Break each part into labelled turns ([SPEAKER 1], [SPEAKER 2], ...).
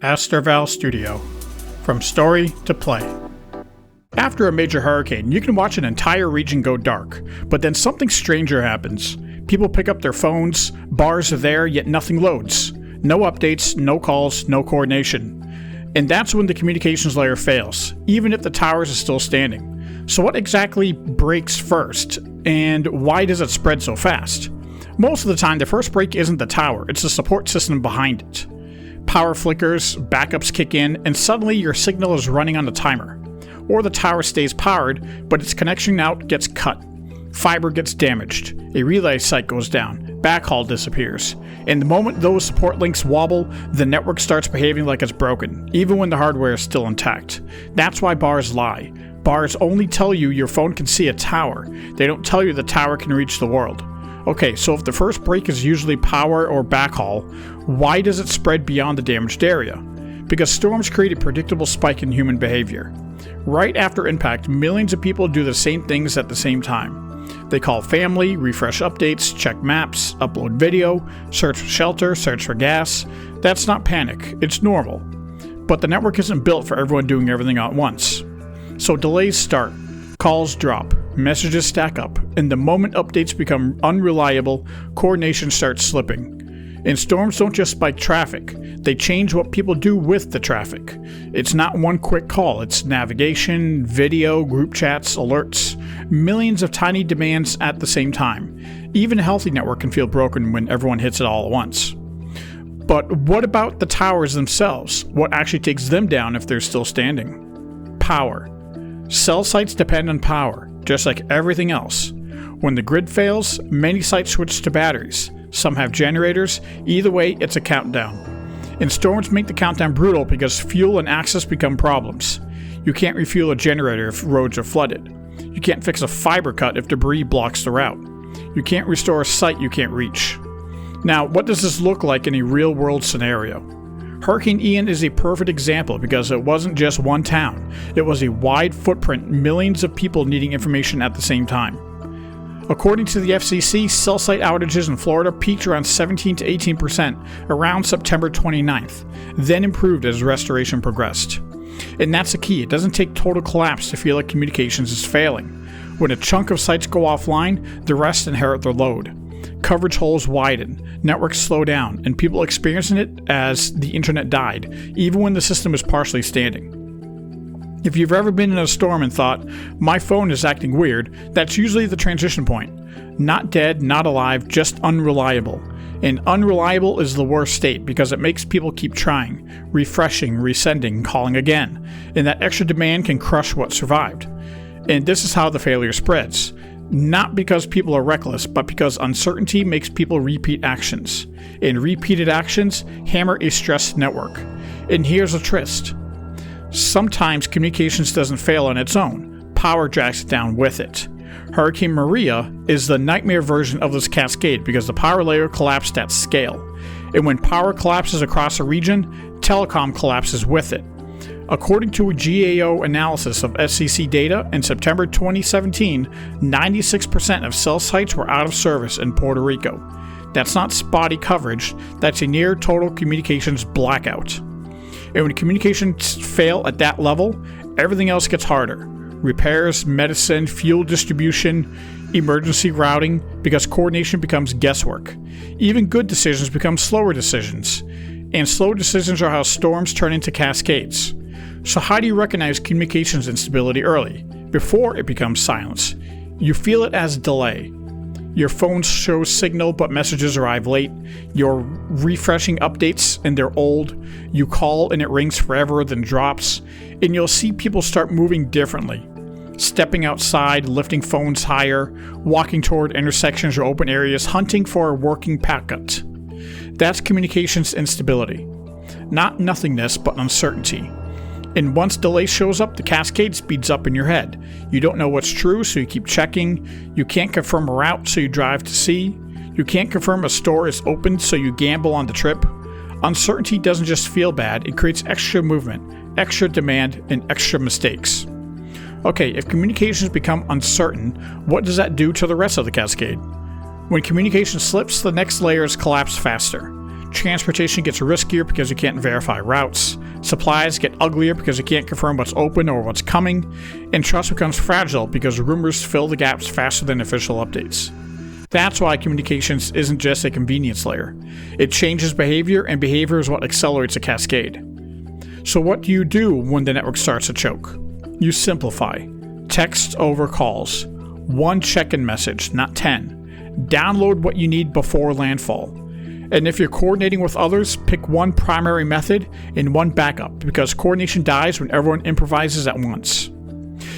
[SPEAKER 1] Asterval Studio. From story to play. After a major hurricane, you can watch an entire region go dark, but then something stranger happens. People pick up their phones, bars are there, yet nothing loads. No updates, no calls, no coordination. And that's when the communications layer fails, even if the towers are still standing. So what exactly breaks first, and why does it spread so fast? Most of the time, the first break isn't the tower, it's the support system behind it. Power flickers, backups kick in, and suddenly your signal is running on a timer. Or the tower stays powered, but its connection out gets cut. Fiber gets damaged, a relay site goes down, backhaul disappears. And the moment those support links wobble, the network starts behaving like it's broken, even when the hardware is still intact. That's why bars lie. Bars only tell you your phone can see a tower. They don't tell you the tower can reach the world. Okay, so if the first break is usually power or backhaul, why does it spread beyond the damaged area? Because storms create a predictable spike in human behavior. Right after impact, millions of people do the same things at the same time. They call family, refresh updates, check maps, upload video, search for shelter, search for gas. That's not panic, it's normal. But the network isn't built for everyone doing everything at once. So delays start, calls drop, messages stack up, and the moment updates become unreliable, coordination starts slipping. And storms don't just spike traffic, they change what people do with the traffic. It's not one quick call, it's navigation, video, group chats, alerts, millions of tiny demands at the same time. Even a healthy network can feel broken when everyone hits it all at once. But what about the towers themselves? What actually takes them down if they're still standing? Power. Cell sites depend on power, just like everything else. When the grid fails, many sites switch to batteries. Some have generators. Either way, it's a countdown. And storms make the countdown brutal because fuel and access become problems. You can't refuel a generator if roads are flooded. You can't fix a fiber cut if debris blocks the route. You can't restore a site you can't reach. Now, what does this look like in a real-world scenario? Hurricane Ian is a perfect example because it wasn't just one town. It was a wide footprint, millions of people needing information at the same time. According to the FCC, cell site outages in Florida peaked around 17 to 18% around September 29th, then improved as restoration progressed. And that's the key, it doesn't take total collapse to feel like communications is failing. When a chunk of sites go offline, the rest inherit their load. Coverage holes widen, networks slow down, and people experiencing it as the internet died, even when the system is partially standing. If you've ever been in a storm and thought, my phone is acting weird, that's usually the transition point. Not dead, not alive, just unreliable. And unreliable is the worst state because it makes people keep trying, refreshing, resending, calling again. And that extra demand can crush what survived. And this is how the failure spreads. Not because people are reckless, but because uncertainty makes people repeat actions. And repeated actions hammer a stressed network. And here's a tryst. Sometimes communications doesn't fail on its own. Power drags it down with it. Hurricane Maria is the nightmare version of this cascade because the power layer collapsed at scale. And when power collapses across a region, telecom collapses with it. According to a GAO analysis of SCC data in September 2017, 96% of cell sites were out of service in Puerto Rico. That's not spotty coverage, that's a near total communications blackout. And when communications fail at that level, everything else gets harder. Repairs, medicine, fuel distribution, emergency routing, because coordination becomes guesswork. Even good decisions become slower decisions. And slow decisions are how storms turn into cascades. So how do you recognize communications instability early, before it becomes silence? You feel it as delay. Your phone shows signal but messages arrive late. You're refreshing updates and they're old. You call and it rings forever then drops. And you'll see people start moving differently. Stepping outside, lifting phones higher, walking toward intersections or open areas, hunting for a working packet. That's communications instability. Not nothingness, but uncertainty. And once delay shows up, the cascade speeds up in your head. You don't know what's true, so you keep checking. You can't confirm a route, so you drive to see. You can't confirm a store is open, so you gamble on the trip. Uncertainty doesn't just feel bad, it creates extra movement, extra demand, and extra mistakes. Okay, if communications become uncertain, what does that do to the rest of the cascade? When communication slips, the next layers collapse faster. transportation gets riskier because you can't verify routes. Supplies get uglier because you can't confirm what's open or what's coming. And trust becomes fragile because rumors fill the gaps faster than official updates. That's why communications isn't just a convenience layer. It changes behavior, and behavior is what accelerates a cascade. So what do you do when the network starts to choke? You simplify. Text over calls. One check-in message, not 10. Download what you need before landfall. And if you're coordinating with others, pick one primary method and one backup, because coordination dies when everyone improvises at once.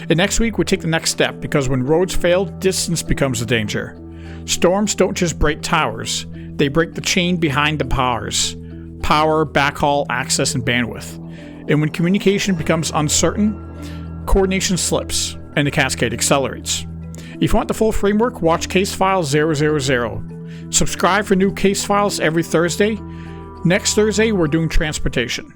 [SPEAKER 1] And next week, we take the next step, because when roads fail, distance becomes a danger. Storms don't just break towers, they break the chain behind the powers. Power, backhaul, access, and bandwidth. And when communication becomes uncertain, coordination slips, and the cascade accelerates. If you want the full framework, watch Case File 000. Subscribe for new case files every Thursday. Next Thursday, we're doing transportation.